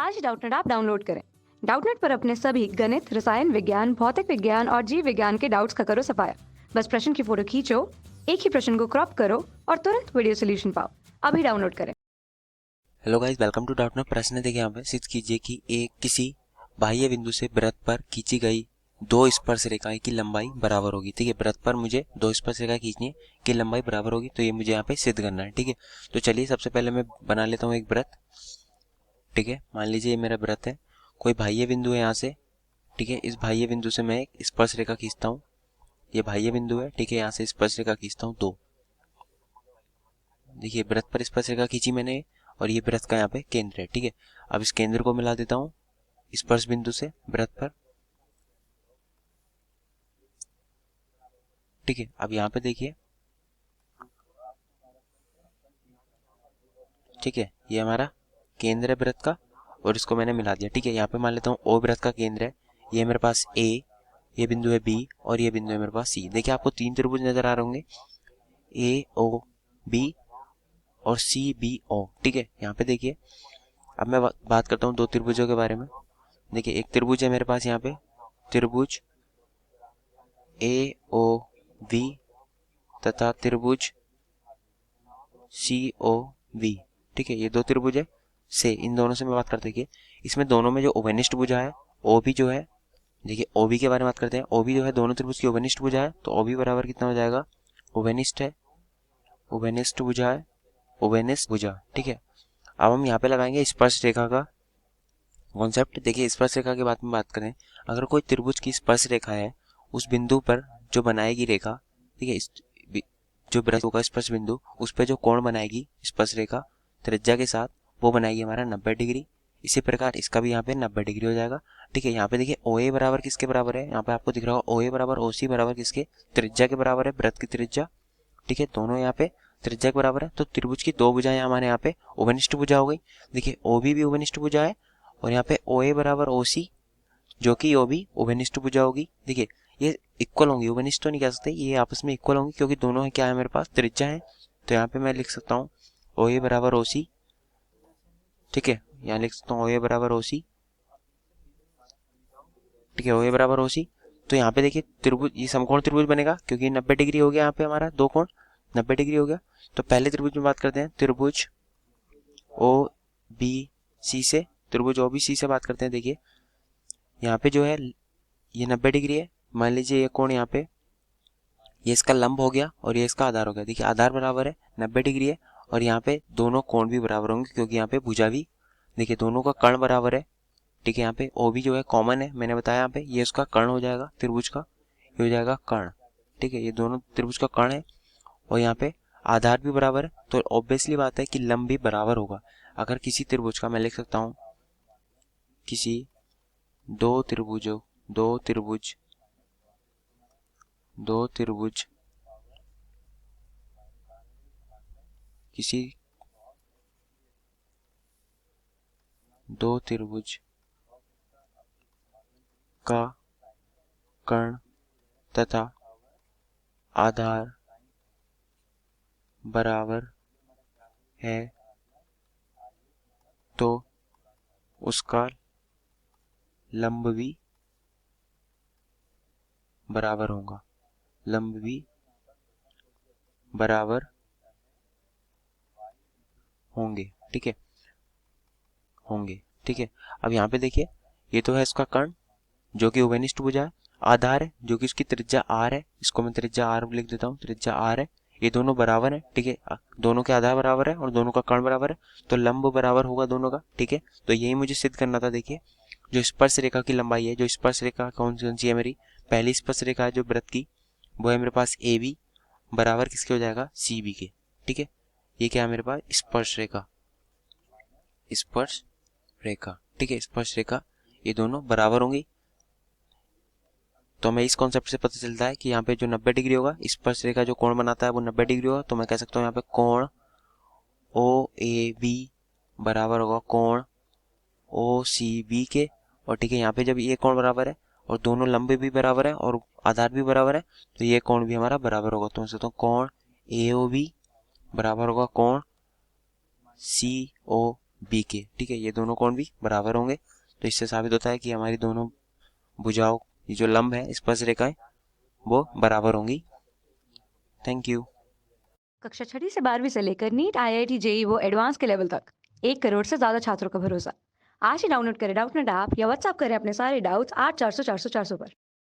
आज Doubtnut app download करें। Doubtnut पर अपने सभी गणित, रसायन विज्ञान, भौतिक विज्ञान और जीव विज्ञान के डाउट्स का करो सफाया। बस प्रश्न की फोटो खींचो, एक ही प्रश्न को क्रॉप करो और तुरंत वीडियो सोल्यूशन पाओ। अभी डाउनलोड करें। Hello guys, welcome to Doubtnut. प्रश्न देखिए यहाँ पे सिद्ध कीजिए कि एक किसी बाह्य बिंदु से वृत्त पर खींची गई दो स्पर्श रेखाएं की लंबाई बराबर होगी। ठीक है, वृत्त पर मुझे दो स्पर्श रेखाएं खींचनी है कि लंबाई बराबर होगी, तो ये मुझे यहाँ पे सिद्ध करना है। ठीक है, तो चलिए सबसे पहले मैं बना लेता हूँ एक वृत्त। ठीक है, मान लीजिए ये मेरा वृत्त है, कोई बाह्य बिंदु है यहाँ से। ठीक है, इस बाह्य बिंदु से मैं एक स्पर्श रेखा खींचता हूँ। ये बाह्य बिंदु है। ठीक है, यहाँ से स्पर्श रेखा खींचता हूँ दो। देखिए वृत्त पर स्पर्श रेखा खींची मैंने और ये वृत्त का यहाँ पे केंद्र है। ठीक है, अब इस केंद्र को मिला देता हूँ स्पर्श बिंदु से वृत्त पर। ठीक है, अब यहाँ पे देखिए, ठीक है, ये हमारा केंद्र है वृत्त का और इसको मैंने मिला दिया। ठीक है, यहाँ पे मान लेता हूँ ओ वृत्त का केंद्र है, ये मेरे पास ए, ये बिंदु है बी और ये बिंदु है मेरे पास सी। देखिए आपको तीन त्रिभुज नजर आ रहे होंगे, ए ओ बी और सी बी ओ। ठीक है, यहाँ पे देखिए, अब मैं बात करता हूँ दो त्रिभुजों के बारे में। देखिए एक त्रिभुज है मेरे पास यहाँ पे, त्रिभुज ए ओ वी तथा त्रिभुज सी ओ वी। ठीक है, ये दो त्रिभुज है से, इन दोनों से मैं बात करते हैं। इसमें दोनों में जो ओवेनिष्ठ भुजा है ओ भी जो है, देखिए ओ बी के बारे में बात करते हैं। ओ बी जो है दोनों त्रिभुज की ओवेनिष्ठ भुजा है, तो ओ बी बराबर कितना हो जाएगा, ओवेनिष्ठ है, ओवेनिष्ठ भुजा है, ओवेनिष्ठ भुजा। ठीक है, अब हम यहाँ पे लगाएंगे स्पर्श रेखा का कॉन्सेप्ट। देखिए स्पर्श रेखा के बारे में बात करें, अगर कोई त्रिभुज की स्पर्श रेखा है, उस बिंदु पर जो बनाएगी रेखा, ठीक है, जो वृत्त होगा स्पर्श बिंदु, उस पर जो कोण बनाएगी स्पर्श रेखा त्रिज्या के साथ, वो बनाएगी हमारा 90 डिग्री। इसी प्रकार इसका भी यहाँ पे 90 डिग्री हो जाएगा। ठीक है, यहाँ पे देखिए ओ ए बराबर किसके बराबर है, यहाँ पे आपको दिख रहा होगा ओ ए बराबर ओ सी बराबर किसके, त्रिज्या के बराबर है, वृत्त की त्रिज्या। ठीक है, दोनों यहाँ पे त्रिज्या के बराबर है, तो त्रिभुज की दो भुजाएं हमारे यहाँ पे ओवनिष्ठ भुजा हो गई। देखिए ओ भी ओवनिष्ठ भुजा है और यहाँ पे ओ ए बराबर ओ सी जो कि ओ भी ओवनिष्ठ भुजा होगी। देखिए ये इक्वल होंगी, ओवनिष्ठ तो नहीं कह सकते, ये आपस में इक्वल होंगी क्योंकि दोनों है क्या है मेरे पास, त्रिज्या है। तो यहाँ पे मैं लिख सकता हूँ ओ ए बराबर ओ सी। ठीक है, यहाँ लिख सकता हूँ ओ ए बराबर ओ सी। ठीक है, ओ ए बराबर ओ सी। तो यहाँ पे देखिए त्रिभुज, ये समकोण त्रिभुज बनेगा क्योंकि 90 डिग्री हो गया यहाँ पे हमारा, दो कोण 90 डिग्री हो गया। तो पहले त्रिभुज में बात करते हैं, त्रिभुज ओ बी सी से, त्रिभुज ओ बी सी से बात करते हैं। देखिए यहाँ पे जो है ये 90 डिग्री है, मान लीजिए ये कोण यहाँ पे, ये इसका लंब हो गया और ये इसका आधार हो गया। देखिए आधार बराबर है 90 डिग्री है और यहाँ पे दोनों कोण भी बराबर होंगे क्योंकि यहाँ पे भुजा भी, देखिए दोनों का कर्ण बराबर है। ठीक है, यहाँ पे ओ भी जो है कॉमन है, मैंने बताया यहाँ पे ये उसका कर्ण हो जाएगा त्रिभुज का, ये हो जाएगा कर्ण। ठीक है, ये दोनों त्रिभुज का कर्ण है और यहाँ पे आधार भी बराबर है, तो ऑब्वियसली बात है कि लंब भी बराबर होगा। अगर किसी त्रिभुज का, मैं लिख सकता हूँ किसी दो त्रिभुजों, दो त्रिभुज, दो त्रिभुज, किसी दो त्रिभुज का कर्ण तथा आधार बराबर है तो उसका लंब भी बराबर होगा, लंब भी बराबर होंगे। ठीक है, होंगे। ठीक है, अब यहाँ पे देखिए ये तो है इसका कर्ण जो कि उभयनिष्ठ भुजा है, आधार है जो कि इसकी त्रिज्या आर है, इसको मैं त्रिज्या आर लिख देता हूँ, त्रिज्या आर है, ये दोनों बराबर है। ठीक है, दोनों के आधार बराबर है और दोनों का कर्ण बराबर है, तो लंब बराबर होगा दोनों का। ठीक है, तो यही मुझे सिद्ध करना था। देखिए जो स्पर्श रेखा की लंबाई है, जो स्पर्श रेखा कौन सी है मेरी, पहली स्पर्श रेखा है जो वृत्त की, वो है मेरे पास ए बी, बराबर किसके हो जाएगा, सी बी के। ठीक है, ये क्या है मेरे पास, स्पर्श रेखा, स्पर्श रेखा। ठीक है, स्पर्श रेखा, ये दोनों बराबर होंगी। तो हमें इस कॉन्सेप्ट से पता चलता है कि यहाँ पे जो 90 डिग्री होगा, स्पर्श रेखा जो कोण बनाता है वो 90 डिग्री होगा। तो मैं कह सकता हूँ यहाँ पे कोण ओ ए बी बराबर होगा कोण ओ सी बी के। और ठीक है, यहाँ पे जब ये कोण बराबर है और दोनों लंबे भी बराबर है और आधार भी बराबर है, तो ये कोण भी हमारा बराबर होगा। तो मैं सोचता हूँ कोण ए ओ बी बराबर होगा कोण सी ओ बी के, ठीक है। ये दोनों कोण भी बराबर होंगे, तो इससे साबित होता है कि हमारी दोनों भुजाओं, ये जो लंब है स्पर्श रेखाएं, वो बराबर होंगी। Thank you. कक्षा 6वीं से 12वीं से लेकर नीट, IIT, JEE वो एडवांस के लेवल तक 1 करोड़ से ज्यादा छात्रों का भरोसा। आज ही डाउनलोड करें डाउटनेट ऐप या व्हाट्सएप करें अपने सारे डाउट्स 8400 400 400 पर।